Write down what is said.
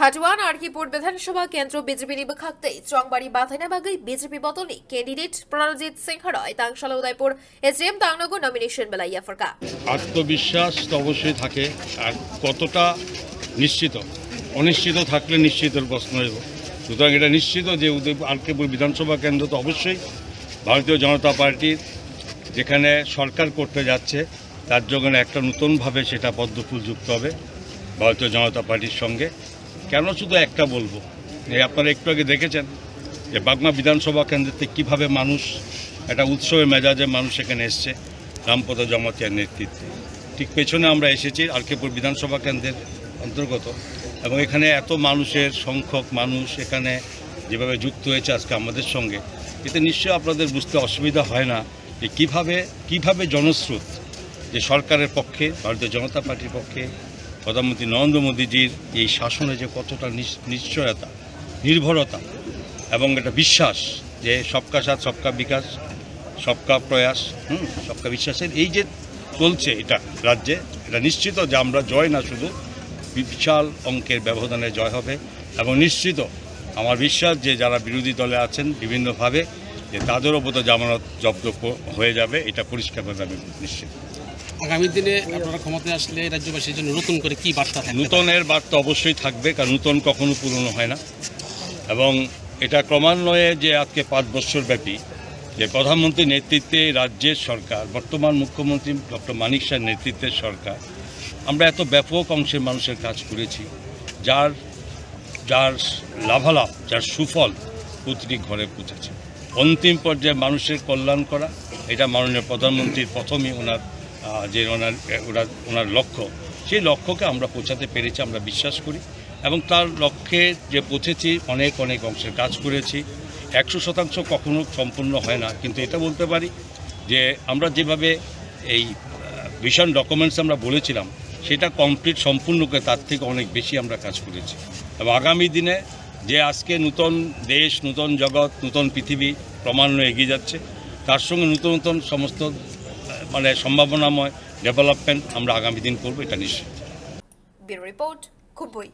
হাজওয়ান আরকিপুর বিধানসভা কেন্দ্র BJP নিবখাকতে চংবাড়ি বাথাইনাবাগৈ BJP বদলি ক্যান্ডিডেট প্রণজিৎ সিংহ রায় তাংশালা উদয়পুর এসডিএম তাংনগর নমিনেশন বেলা ইয়াফর কা আত্মবিশ্বাস তো অবশ্যই থাকে আর কতটা নিশ্চিত অনিশ্চিত থাকলে নিশ্চিতের প্রশ্ন এব সুতরাং এটা নিশ্চিত যে আরকিপুর বিধানসভা কেন্দ্র তো অবশ্যই ভারতীয় জনতা পার্টির যেখানে সরকার করতে যাচ্ছে তার জন্য একটা নতুনভাবে সেটা পদ্মফুল যুক্ত হবে ভারতীয় জনতা পার্টির সঙ্গে। কেন শুধু একটা বলবো যে আপনারা একটু আগে দেখেছেন যে বাগমা বিধানসভা কেন্দ্রতে কীভাবে মানুষ একটা উৎসবের মেজাজে মানুষ এখানে এসছে রামপদ জমাতিয়ার নেতৃত্বে। ঠিক পেছনে আমরা এসেছি আরকিপুর বিধানসভা কেন্দ্রের অন্তর্গত এবং এখানে এত মানুষের সংখ্যক মানুষ এখানে যেভাবে যুক্ত হয়েছে আজকে আমাদের সঙ্গে, এতে নিশ্চয়ই আপনাদের বুঝতে অসুবিধা হয় না যে কীভাবে জনস্রোত যে সরকারের পক্ষে ভারতীয় জনতা পার্টির পক্ষে প্রধানমন্ত্রী নরেন্দ্র মোদীজির এই শাসনে যে কতটা নিশ্চয়তা নির্ভরতা এবং একটা বিশ্বাস যে সবকা সাথ সবকা বিকাশ সবকা প্রয়াস সবকা বিশ্বাসের এই যে চলছে এটা রাজ্যে, এটা নিশ্চিত যে আমরা জয় না শুধু বিশাল অঙ্কের ব্যবধানে জয় হবে এবং নিশ্চিত আমার বিশ্বাস যে যারা বিরোধী দলে আছেন বিভিন্নভাবে যে তাদেরও বোধ জামানত জব্দ হয়ে যাবে, এটা পরিষ্কারভাবে আমি নিশ্চিত। আগামী দিনে আপনারা ক্ষমতায় আসলে রাজ্যবাসীর জন্য নতুন করে কি বার্তা থাকবে? নূতনের বার্তা অবশ্যই থাকবে, কারণ নূতন কখনো পুরনো হয় না এবং এটা ক্রমান্বয়ে যে আজকে 5 বছর ব্যাপী যে প্রধানমন্ত্রীর নেতৃত্বে রাজ্যের সরকার, বর্তমান মুখ্যমন্ত্রী ডক্টর মানিক শাহের নেতৃত্বের সরকার, আমরা এত ব্যাপক অংশের মানুষের কাজ করেছি যার লাভালাভ যার সুফল প্রতিটি ঘরে পৌঁছেছে। অন্তিম পর্যায়ে মানুষের কল্যাণ করা এটা মাননীয় প্রধানমন্ত্রীর প্রথমই ওনার লক্ষ্য, সেই লক্ষ্যকে আমরা পৌঁছাতে পেরেছি আমরা বিশ্বাস করি এবং তার লক্ষ্যে যে পৌঁছেছি অনেক অংশের কাজ করেছি। 100% কখনো সম্পূর্ণ হয় না, কিন্তু এটা বলতে পারি যে আমরা যেভাবে এই ভিশন ডকুমেন্টস আমরা বলেছিলাম সেটা কমপ্লিট সম্পূর্ণ করে তার থেকে অনেক বেশি আমরা কাজ করেছি এবং আগামী দিনে যে আজকে নূতন দেশ নূতন জগৎ নূতন পৃথিবী ক্রমান্বয়ে এগিয়ে যাচ্ছে তার সঙ্গে নূতন সমস্ত সম্ভাবনাময় ডেভেলপমেন্ট আমরা আগামী দিন করবো, এটা নিশ্চিত। Bureau report, খুম্পুই।